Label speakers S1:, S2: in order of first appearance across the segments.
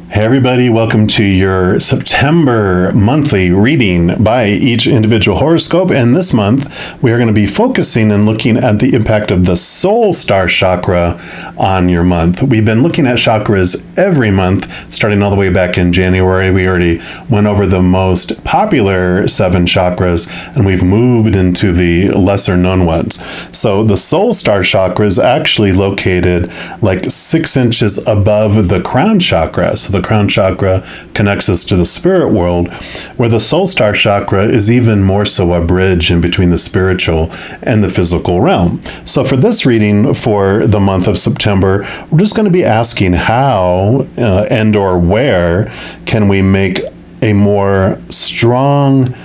S1: Hey everybody, welcome to your September monthly reading by each individual horoscope. And this month, we are going to be focusing and looking at the impact of the Soul Star Chakra on your month. We've been looking at chakras every month, starting all the way back in January. We already went over the most popular 7 chakras, and we've moved into the lesser known ones. So the Soul Star Chakra is actually located like 6 inches above the crown chakra. So the crown chakra connects us to the spirit world, where the Soul Star Chakra is even more so a bridge in between the spiritual and the physical realm. So for this reading for the month of September, we're just going to be asking how and or where can we make a more strong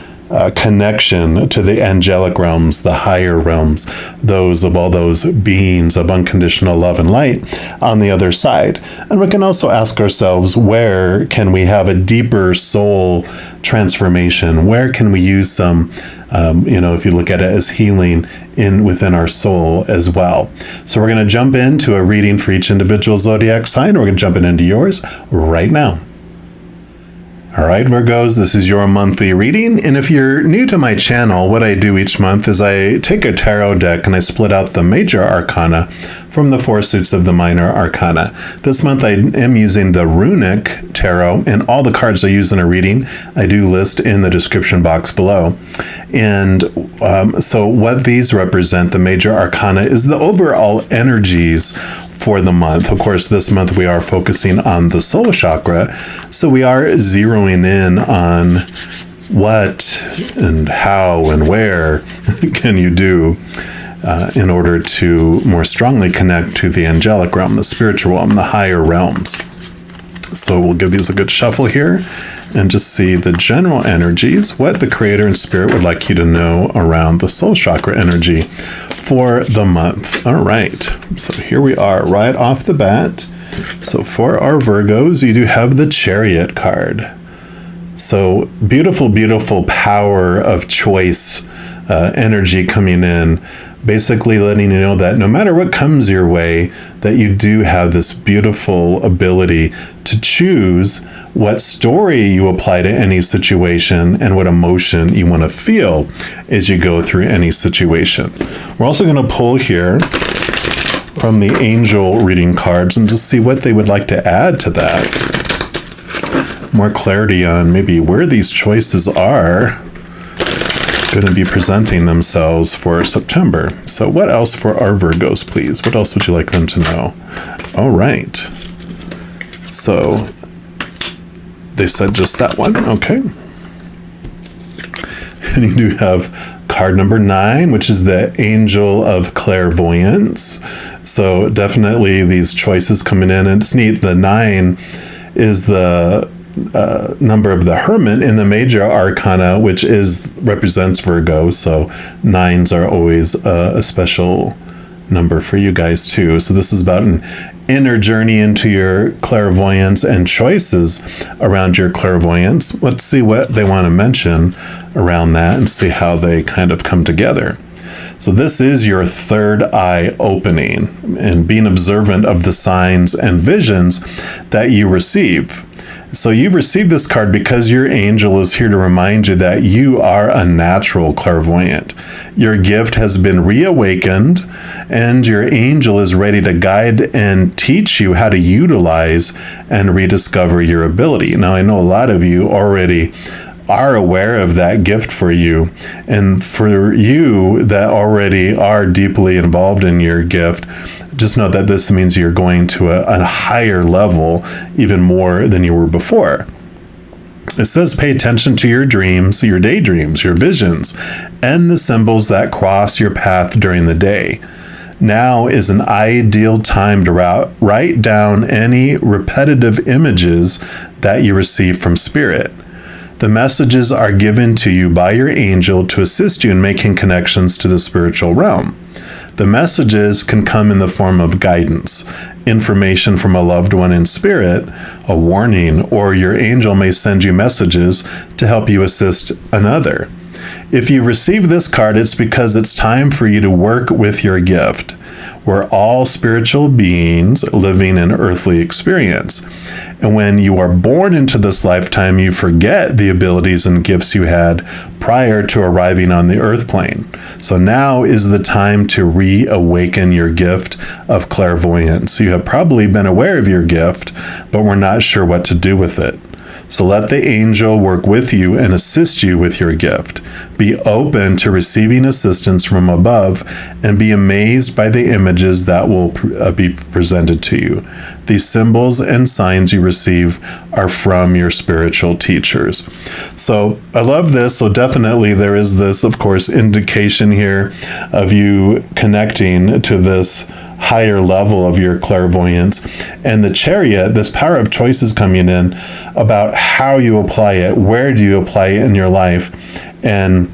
S1: connection to the angelic realms, the higher realms, those of all those beings of unconditional love and light on the other side. And we can also ask ourselves, where can we have a deeper soul transformation? Where can we use some, if you look at it as healing within our soul as well? So we're going to jump into a reading for each individual zodiac sign. We're going to jump into yours right now. All right, Virgos, this is your monthly reading. And if you're new to my channel, what I do each month is I take a tarot deck and I split out the major arcana from the 4 suits of the minor arcana. This month I am using the runic tarot, and all the cards I use in a reading I do list in the description box below. And so what these represent, the major arcana, is the overall energies for the month. Of course, this month we are focusing on the soul chakra, so we are zeroing in on what and how and where can you do in order to more strongly connect to the angelic realm, the spiritual realm, the higher realms. So we'll give these a good shuffle here and just see the general energies, what the creator and spirit would like you to know around the soul chakra energy for the month. All right, so here we are right off the bat. So for our Virgos, you do have the Chariot card. So beautiful, beautiful power of choice energy coming in, basically letting you know that no matter what comes your way, that you do have this beautiful ability to choose what story you apply to any situation and what emotion you want to feel as you go through any situation. We're also going to pull here from the angel reading cards and just see what they would like to add to that. More clarity on maybe where these choices are going to be presenting themselves for September. So what else for our Virgos, please? What else would you like them to know? All right. So they said just that one. Okay. And you do have card number 9, which is the Angel of Clairvoyance. So definitely these choices coming in. And it's neat. The 9 is the number of the Hermit in the major arcana, which represents Virgo. So 9s are always a special number for you guys too. So this is about an inner journey into your clairvoyance and choices around your clairvoyance. Let's see what they want to mention around that and see how they kind of come together. So this is your third eye opening and being observant of the signs and visions that you receive. So you've received this card because your angel is here to remind you that you are a natural clairvoyant. Your gift has been reawakened, and your angel is ready to guide and teach you how to utilize and rediscover your ability. Now, I know a lot of you already are aware of that gift for you. And for you that already are deeply involved in your gift, just know that this means you're going to a higher level, even more than you were before. It says pay attention to your dreams, your daydreams, your visions, and the symbols that cross your path during the day. Now is an ideal time to write down any repetitive images that you receive from Spirit. The messages are given to you by your angel to assist you in making connections to the spiritual realm. The messages can come in the form of guidance, information from a loved one in spirit, a warning, or your angel may send you messages to help you assist another. If you receive this card, it's because it's time for you to work with your gift. We're all spiritual beings living an earthly experience. And when you are born into this lifetime, you forget the abilities and gifts you had prior to arriving on the earth plane. So now is the time to reawaken your gift of clairvoyance. You have probably been aware of your gift, but we're not sure what to do with it. So let the angel work with you and assist you with your gift. Be open to receiving assistance from above and be amazed by the images that will be presented to you. These symbols and signs you receive are from your spiritual teachers. So I love this. So definitely there is this, of course, indication here of you connecting to this higher level of your clairvoyance. And the Chariot, this power of choice is coming in about how you apply it, where do you apply it in your life. And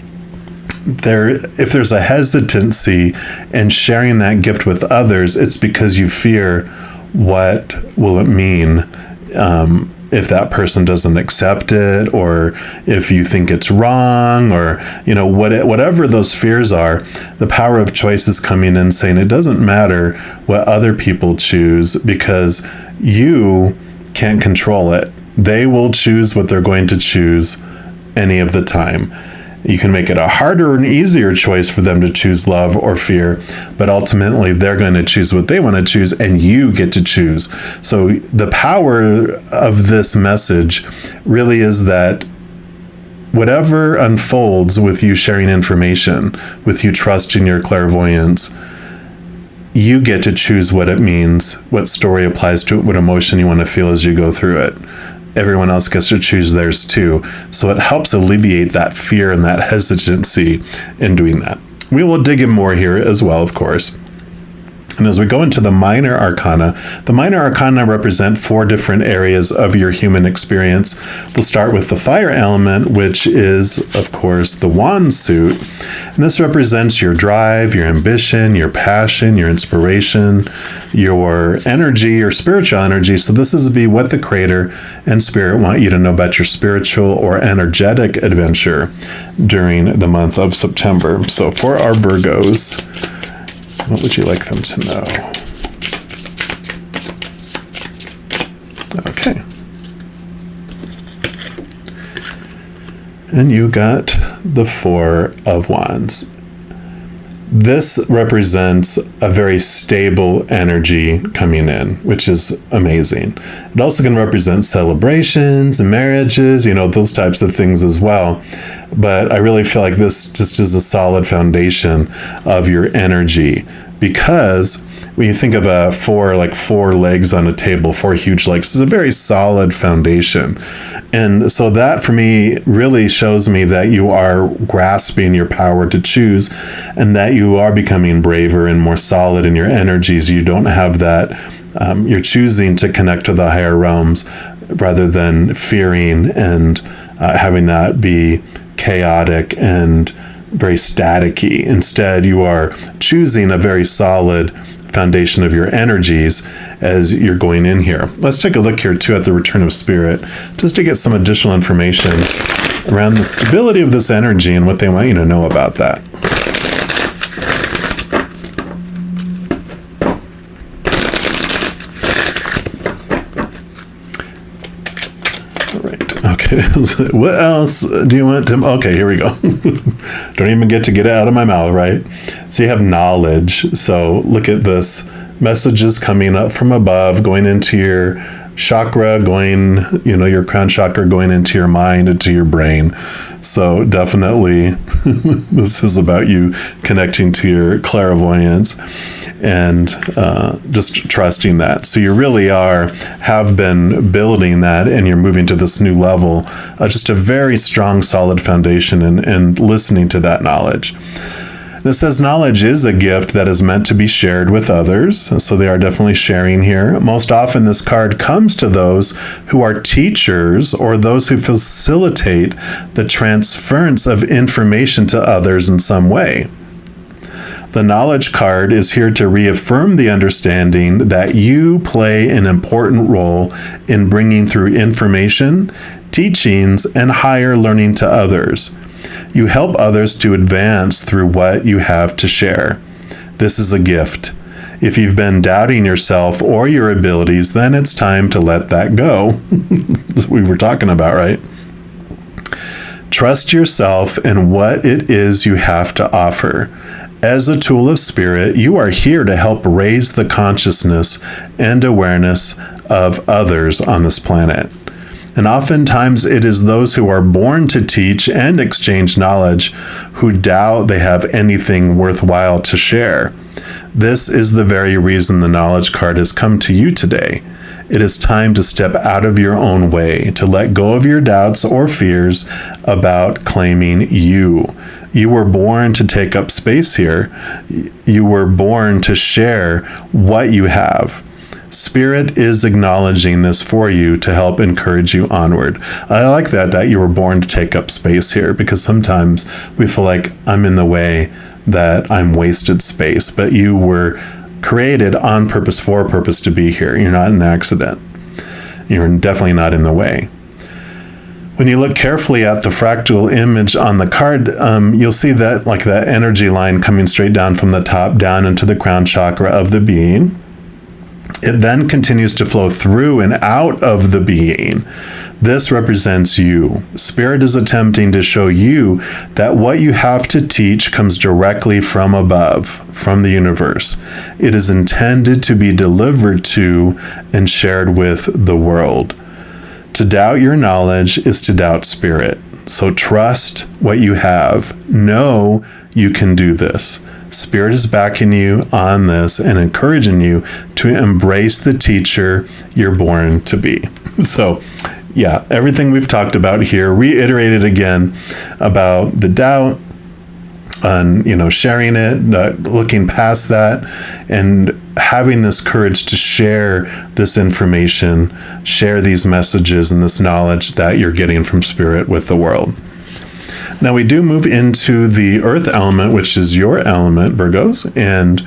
S1: if there's a hesitancy in sharing that gift with others, it's because you fear what will it mean if that person doesn't accept it, or if you think it's wrong, or whatever those fears are. The power of choice is coming in saying it doesn't matter what other people choose, because you can't control it. They will choose what they're going to choose any of the time. You can make it a harder or an easier choice for them to choose love or fear, but ultimately they're going to choose what they want to choose, and you get to choose. So the power of this message really is that whatever unfolds with you sharing information, with you trusting your clairvoyance, you get to choose what it means, what story applies to it, what emotion you want to feel as you go through it. Everyone else gets to choose theirs too. So it helps alleviate that fear and that hesitancy in doing that. We will dig in more here as well, of course. And as we go into the minor arcana represent 4 different areas of your human experience. We'll start with the fire element, which is, of course, the wand suit. And this represents your drive, your ambition, your passion, your inspiration, your energy, your spiritual energy. So this is what the Creator and Spirit want you to know about your spiritual or energetic adventure during the month of September. So for our Virgos, what would you like them to know? Okay. And you got the 4 of Wands. This represents a very stable energy coming in, which is amazing. It also can represent celebrations and marriages, those types of things as well. But I really feel like this just is a solid foundation of your energy, because when you think of a 4 legs on a table, 4 huge legs, it's a very solid foundation. And so that for me really shows me that you are grasping your power to choose, and that you are becoming braver and more solid in your energies. You don't have that, you're choosing to connect to the higher realms rather than fearing and having that be chaotic and very staticky. Instead, you are choosing a very solid foundation of your energies as you're going in here. Let's take a look here too at the return of spirit, just to get some additional information around the stability of this energy and what they want you to know about that. Okay, what else do you want to? Okay, here we go. Don't even get it out of my mouth, right? So you have knowledge. So look at this. Messages coming up from above, going into your chakra, your crown chakra, going into your mind, into your brain. So definitely this is about you connecting to your clairvoyance and just trusting that. So you really have been building that, and you're moving to this new level, just a very strong, solid foundation, and listening to that knowledge. It says knowledge is a gift that is meant to be shared with others. So they are definitely sharing here. Most often this card comes to those who are teachers or those who facilitate the transference of information to others in some way. The knowledge card is here to reaffirm the understanding that you play an important role in bringing through information, teachings, and higher learning to others. You help others to advance through what you have to share. This is a gift. If you've been doubting yourself or your abilities, then it's time to let that go. We were talking about, right? Trust yourself and what it is you have to offer. As a tool of spirit, you are here to help raise the consciousness and awareness of others on this planet. And oftentimes it is those who are born to teach and exchange knowledge who doubt they have anything worthwhile to share. This is the very reason the knowledge card has come to you today. It is time to step out of your own way, to let go of your doubts or fears about claiming you. You were born to take up space here. You were born to share what you have. Spirit is acknowledging this for you to help encourage you onward. I like that you were born to take up space here, because sometimes we feel like I'm in the way, that I'm wasted space, but you were created on purpose, for a purpose, to be here. You're not an accident. You're definitely not in the way. When you look carefully at the fractal image on the card, you'll see that like that energy line coming straight down from the top down into the crown chakra of the being. It then continues to flow through and out of the being. This represents you. Spirit is attempting to show you that what you have to teach comes directly from above, from the universe. It is intended to be delivered to and shared with the world. To doubt your knowledge is to doubt spirit. So trust what you have. Know you can do this. Spirit is backing you on this and encouraging you to embrace the teacher you're born to be. So, yeah, everything we've talked about here, reiterated again about the doubt, and sharing it, looking past that, and having this courage to share this information, share these messages and this knowledge that you're getting from Spirit with the world. Now we do move into the earth element, which is your element, Virgos, and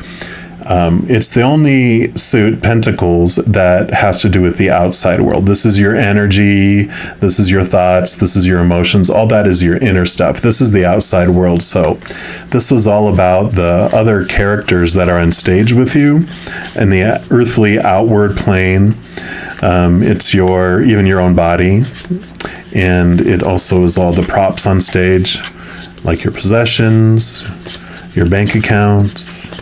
S1: it's the only suit, Pentacles, that has to do with the outside world. This is your energy, this is your thoughts, this is your emotions, all that is your inner stuff. This is the outside world. So this is all about the other characters that are on stage with you and the earthly outward plane. It's even your own body. And it also is all the props on stage, like your possessions, your bank accounts,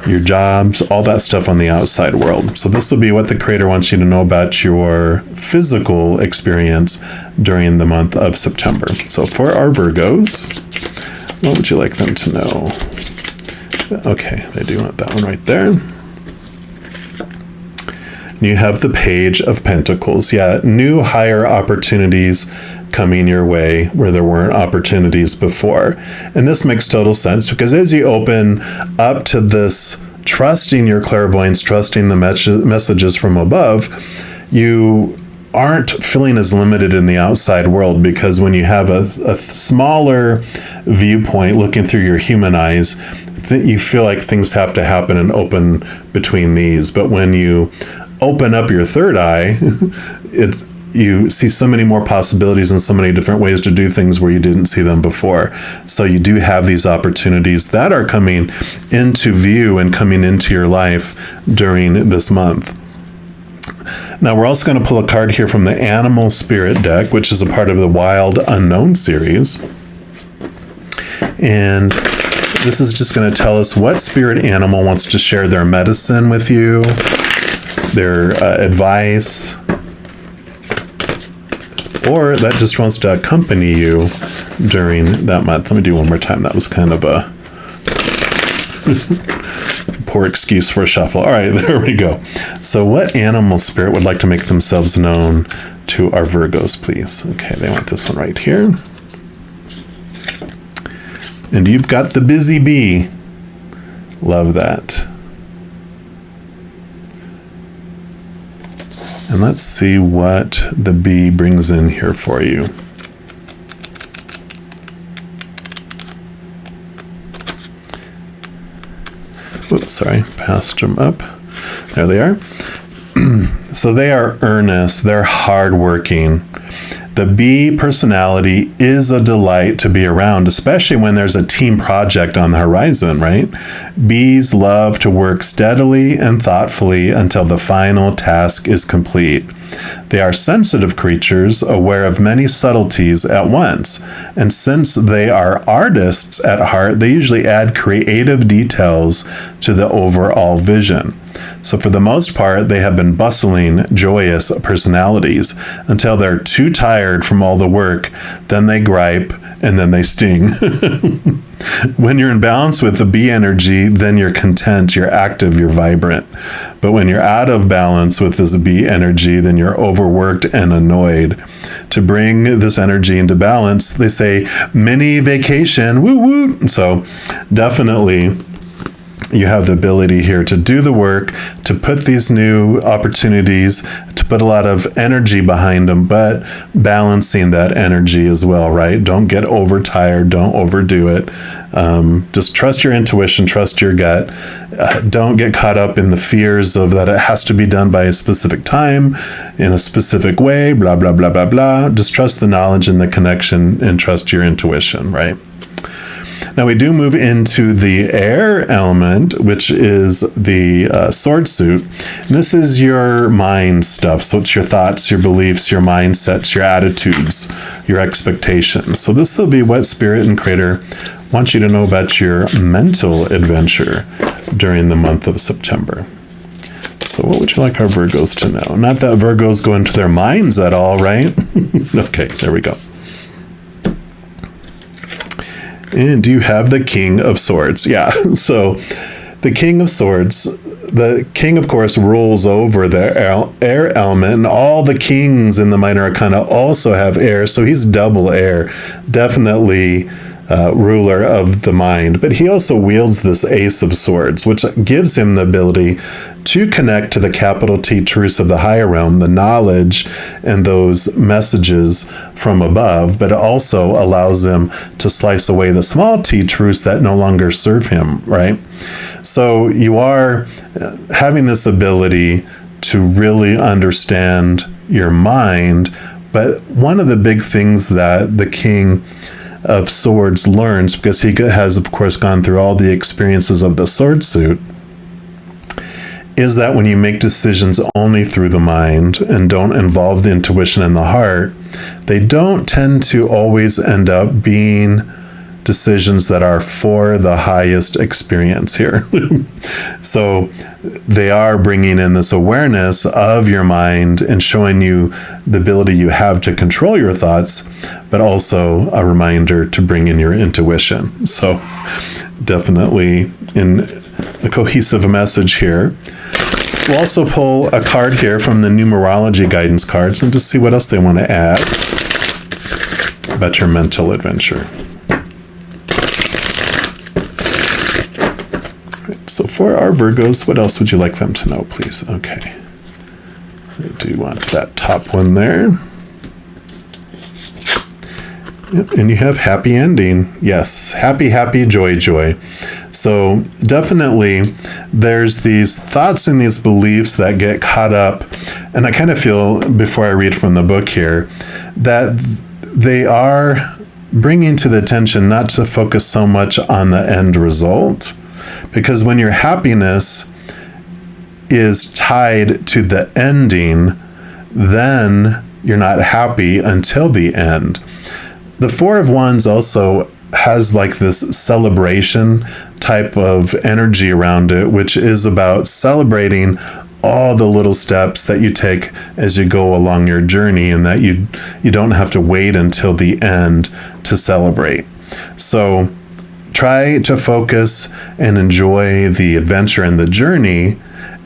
S1: your jobs, all that stuff on the outside world. So this will be what the Creator wants you to know about your physical experience during the month of September. So for our Virgos, what would you like them to know? Okay, they do want that one right there. You have the Page of Pentacles. Yeah, new higher opportunities coming your way where there weren't opportunities before. And this makes total sense, because as you open up to this, trusting your clairvoyance, trusting the messages from above, you aren't feeling as limited in the outside world, because when you have a smaller viewpoint looking through your human eyes, you feel like things have to happen and open between these. But when you open up your third eye, you see so many more possibilities and so many different ways to do things where you didn't see them before. So you do have these opportunities that are coming into view and coming into your life during this month. Now we're also going to pull a card here from the Animal Spirit deck, which is a part of the Wild Unknown series. And this is just going to tell us what spirit animal wants to share their medicine with you, their advice, or that just wants to accompany you during that month. Let me do one more time. That was kind of a poor excuse for a shuffle. All right, there we go. So what animal spirit would like to make themselves known to our Virgos, please? Okay, they want this one right here. And you've got the busy bee. Love that. And let's see what the bee brings in here for you. Oops, sorry, passed them up. There they are. So they are earnest, they're hardworking. The bee personality is a delight to be around, especially when there's a team project on the horizon, right? Bees love to work steadily and thoughtfully until the final task is complete. They are sensitive creatures, aware of many subtleties at once, and since they are artists at heart, they usually add creative details to the overall vision. So for the most part, they have been bustling, joyous personalities until they're too tired from all the work. Then they gripe and then they sting. When you're in balance with the bee energy, then you're content, you're active, you're vibrant. But when you're out of balance with this bee energy, then you're overworked and annoyed. To bring this energy into balance, they say mini vacation, woo woo. So definitely you have the ability here to do the work, to put these new opportunities, to put a lot of energy behind them, but balancing that energy as well, right? Don't get overtired. Don't overdo it. Just trust your intuition, trust your gut. Don't get caught up in the fears of that it has to be done by a specific time, in a specific way, blah, blah, blah, blah, blah. Just trust the knowledge and the connection and trust your intuition, right? Now we do move into the air element, which is the sword suit. And this is your mind stuff. So it's your thoughts, your beliefs, your mindsets, your attitudes, your expectations. So this will be what Spirit and Creator want you to know about your mental adventure during the month of September. So what would you like our Virgos to know? Not that Virgos go into their minds at all, right? Okay, there we go. And you have the King of Swords. Yeah, so the King of Swords, the King, of course, rules over the air element, and all the kings in the minor arcana also have air, so he's double air. Definitely ruler of the mind. But he also wields this Ace of Swords, which gives him the ability to connect to the capital T truths of the higher realm, the knowledge and those messages from above, but it also allows him to slice away the small t truths that no longer serve him, right? So you are having this ability to really understand your mind, but one of the big things that the King of Swords learns, because he has, of course, gone through all the experiences of the sword suit, is that when you make decisions only through the mind and don't involve the intuition and the heart, they don't tend to always end up being decisions that are for the highest experience here. So they are bringing in this awareness of your mind and showing you the ability you have to control your thoughts, but also a reminder to bring in your intuition. So definitely in a cohesive message here. We'll also pull a card here from the numerology guidance cards and just see what else they want to add about your mental adventure. So for our Virgos, what else would you like them to know, please? Okay. I do want that top one there. Yep, and you have happy ending. Yes, happy, happy, joy, joy. So definitely there's these thoughts and these beliefs that get caught up. And I kind of feel, before I read from the book here, that they are bringing to the attention not to focus so much on the end result. Because when your happiness is tied to the ending, then you're not happy until the end. The Four of Wands also has like this celebration type of energy around it, which is about celebrating all the little steps that you take as you go along your journey, and that you don't have to wait until the end to celebrate. So try to focus and enjoy the adventure and the journey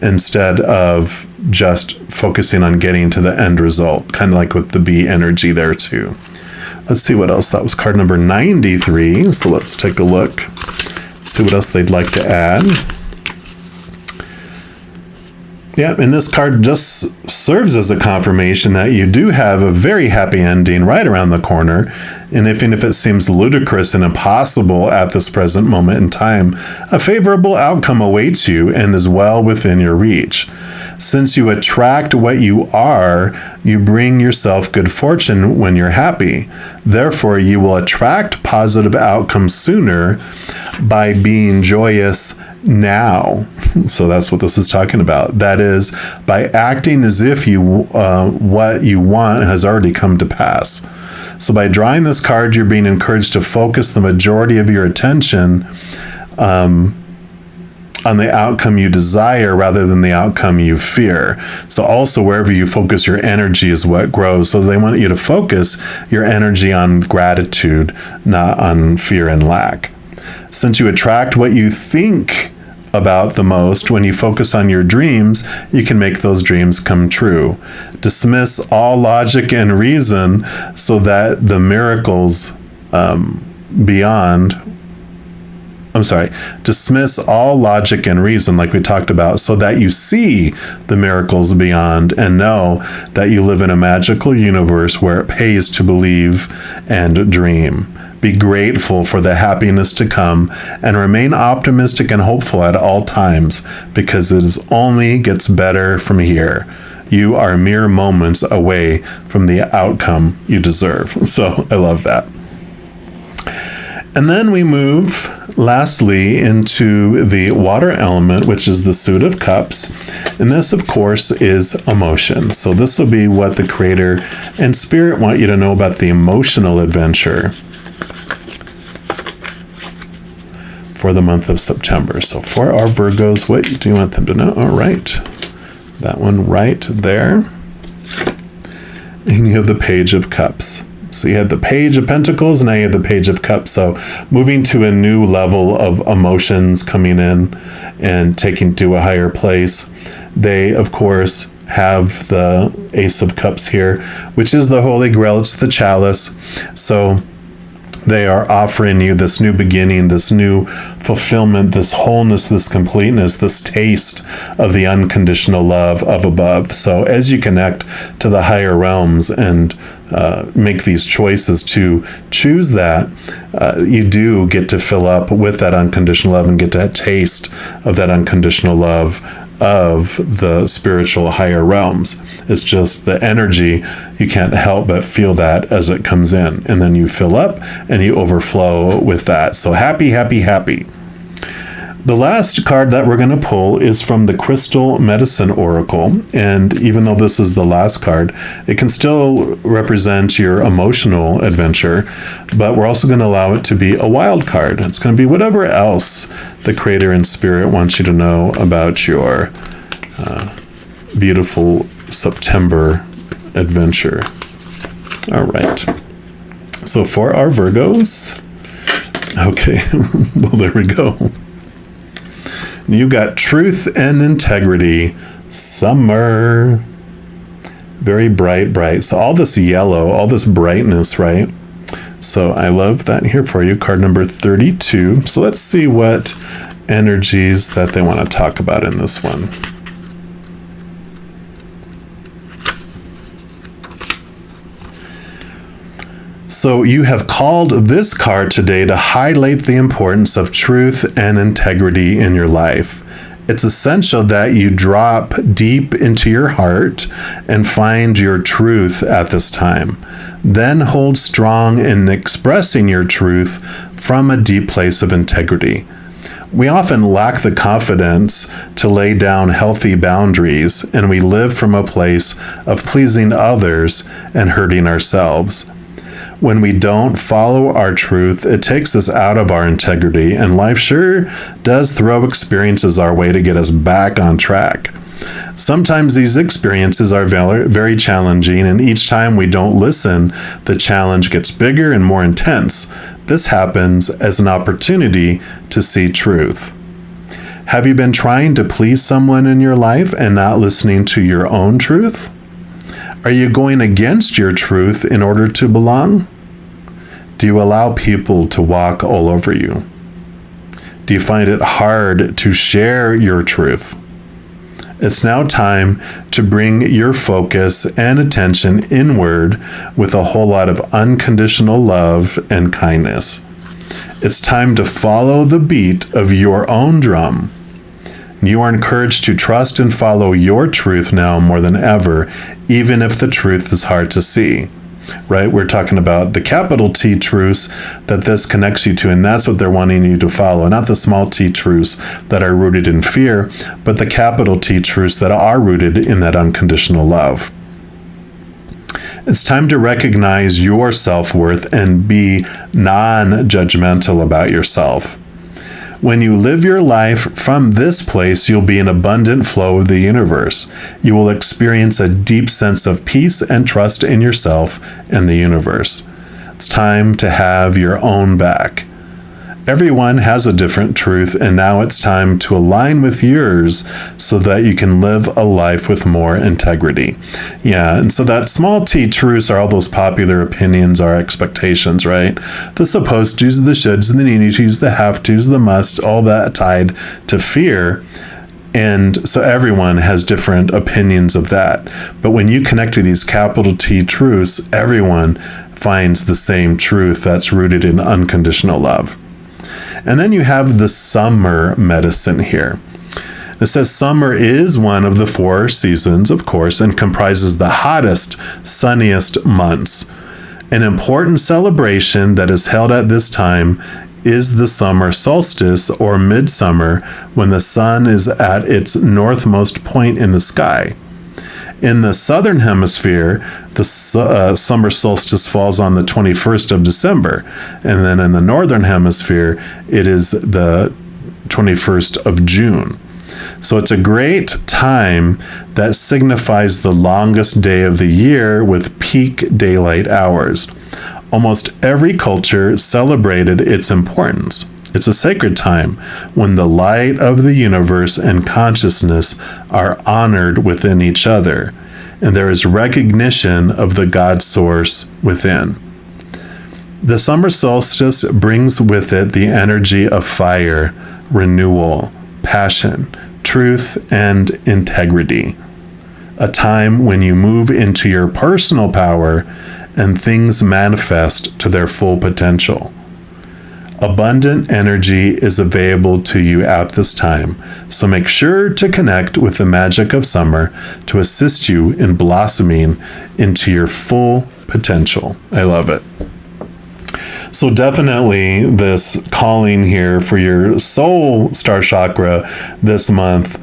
S1: instead of just focusing on getting to the end result, kind of like with the bee energy there too. Let's see what else. That was card number 93. So let's take a look, see what else they'd like to add. Yeah, and this card just serves as a confirmation that you do have a very happy ending right around the corner. And even if it seems ludicrous and impossible at this present moment in time, a favorable outcome awaits you and is well within your reach. Since you attract what you are, you bring yourself good fortune when you're happy. Therefore, you will attract positive outcomes sooner by being joyous now. So that's what this is talking about. That is, by acting as if what you want has already come to pass. So by drawing this card, you're being encouraged to focus the majority of your attention on the outcome you desire rather than the outcome you fear. So also wherever you focus your energy is what grows. So they want you to focus your energy on gratitude, not on fear and lack. Since you attract what you think about the most, when you focus on your dreams, you can make those dreams come true. Dismiss all logic and reason so that the miracles dismiss all logic and reason, like we talked about, so that you see the miracles beyond and know that you live in a magical universe where it pays to believe and dream. Be grateful for the happiness to come and remain optimistic and hopeful at all times, because it only gets better from here. You are mere moments away from the outcome you deserve. So I love that. And then we move, lastly, into the water element, which is the Suit of Cups. And this, of course, is emotion. So this will be what the Creator and Spirit want you to know about the emotional adventure for the month of September. So for our Virgos, what do you want them to know? All right. That one right there. And you have the Page of Cups. So you had the Page of Pentacles, and now you have the Page of Cups. So moving to a new level of emotions coming in and taking to a higher place. They, of course, have the Ace of Cups here, which is the Holy Grail. It's the chalice. So they are offering you this new beginning, this new fulfillment, this wholeness, this completeness, this taste of the unconditional love of above. So as you connect to the higher realms and make these choices to choose that, you do get to fill up with that unconditional love and get that taste of that unconditional love of the spiritual higher realms. It's just the energy, you can't help but feel that as it comes in. And then you fill up and you overflow with that. So happy, happy, happy. The last card that we're going to pull is from the Crystal Medicine Oracle. And even though this is the last card, it can still represent your emotional adventure, but we're also going to allow it to be a wild card. It's going to be whatever else the Creator and Spirit wants you to know about your beautiful September adventure. All right. So for our Virgos, okay, well, there we go. You got truth and integrity, summer, very bright, bright. So all this yellow, all this brightness, right? So I love that here for you, card number 32. So let's see what energies that they want to talk about in this one. So you have called this card today to highlight the importance of truth and integrity in your life. It's essential that you drop deep into your heart and find your truth at this time. Then hold strong in expressing your truth from a deep place of integrity. We often lack the confidence to lay down healthy boundaries, and we live from a place of pleasing others and hurting ourselves. When we don't follow our truth, it takes us out of our integrity, and life sure does throw experiences our way to get us back on track. Sometimes these experiences are very challenging, and each time we don't listen, the challenge gets bigger and more intense. This happens as an opportunity to see truth. Have you been trying to please someone in your life and not listening to your own truth? Are you going against your truth in order to belong? Do you allow people to walk all over you? Do you find it hard to share your truth? It's now time to bring your focus and attention inward with a whole lot of unconditional love and kindness. It's time to follow the beat of your own drum. You are encouraged to trust and follow your truth now more than ever, even if the truth is hard to see. Right? We're talking about the capital T truths that this connects you to, and that's what they're wanting you to follow, not the small t truths that are rooted in fear, but the capital T truths that are rooted in that unconditional love. It's time to recognize your self-worth and be non-judgmental about yourself. When you live your life from this place, you'll be in abundant flow of the universe. You will experience a deep sense of peace and trust in yourself and the universe. It's time to have your own back. Everyone has a different truth, and now it's time to align with yours so that you can live a life with more integrity. Yeah, and so that small t truths are all those popular opinions, our expectations, right? The supposed tos, the shoulds, the need tos, the have tos, the musts, all that tied to fear. And so everyone has different opinions of that. But when you connect to these capital T truths, everyone finds the same truth that's rooted in unconditional love. And then you have the summer medicine here. It says summer is one of the 4 seasons, of course, and comprises the hottest, sunniest months. An important celebration that is held at this time is the summer solstice or midsummer, when the sun is at its northmost point in the sky. In the southern hemisphere, the summer solstice falls on the 21st of December. And then in the northern hemisphere, it is the 21st of June. So it's a great time that signifies the longest day of the year with peak daylight hours. Almost every culture celebrated its importance. It's a sacred time when the light of the universe and consciousness are honored within each other, and there is recognition of the God source within. The summer solstice brings with it the energy of fire, renewal, passion, truth, and integrity. A time when you move into your personal power and things manifest to their full potential. Abundant energy is available to you at this time, so make sure to connect with the magic of summer to assist you in blossoming into your full potential. I love it. So definitely this calling here for your Soul Star Chakra this month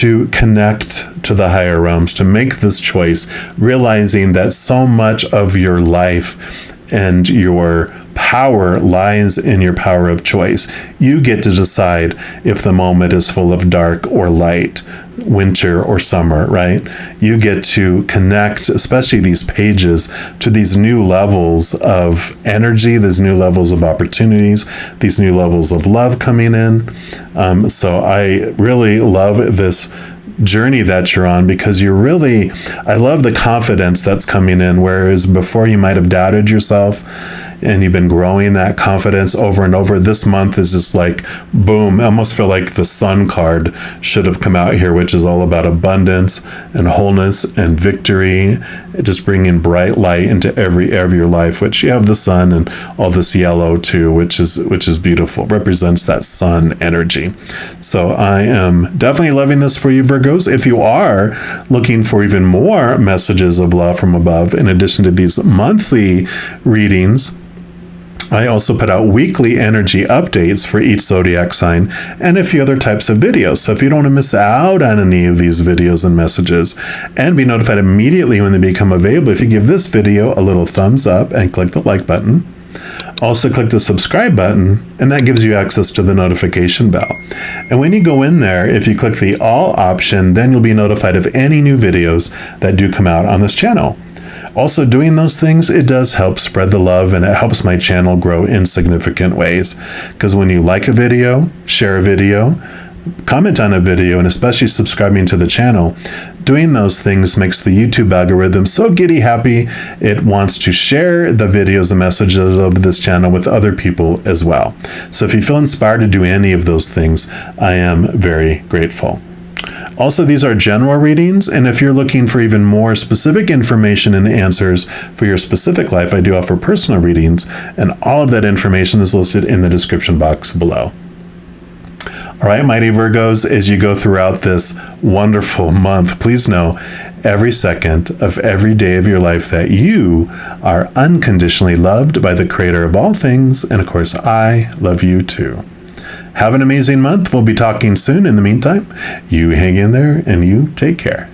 S1: to connect to the higher realms, to make this choice, realizing that so much of your life and your power lies in your power of choice. You get to decide if the moment is full of dark or light, winter or summer, right? You get to connect, especially these pages, to these new levels of energy, these new levels of opportunities, these new levels of love coming in. So I really love this journey that you're on, because I love the confidence that's coming in, whereas before you might have doubted yourself and you've been growing that confidence over and over. This month is just like, boom. I almost feel like the sun card should have come out here, which is all about abundance and wholeness and victory, just bringing bright light into every area of your life, which you have the sun and all this yellow too, which is beautiful, represents that sun energy. So I am definitely loving this for you, Virgos. If you are looking for even more messages of love from above, in addition to these monthly readings, I also put out weekly energy updates for each zodiac sign and a few other types of videos. So if you don't want to miss out on any of these videos and messages and be notified immediately when they become available, if you give this video a little thumbs up and click the like button. Also click the subscribe button, and that gives you access to the notification bell. And when you go in there, if you click the all option, then you'll be notified of any new videos that do come out on this channel. Also, doing those things, it does help spread the love, and it helps my channel grow in significant ways. Because when you like a video, share a video, comment on a video, and especially subscribing to the channel, doing those things makes the YouTube algorithm so giddy happy it wants to share the videos and messages of this channel with other people as well. So if you feel inspired to do any of those things, I am very grateful. Also, these are general readings, and if you're looking for even more specific information and answers for your specific life, I do offer personal readings, and all of that information is listed in the description box below. All right, mighty Virgos, as you go throughout this wonderful month, please know every second of every day of your life that you are unconditionally loved by the creator of all things. And of course, I love you too. Have an amazing month. We'll be talking soon. In the meantime, you hang in there and you take care.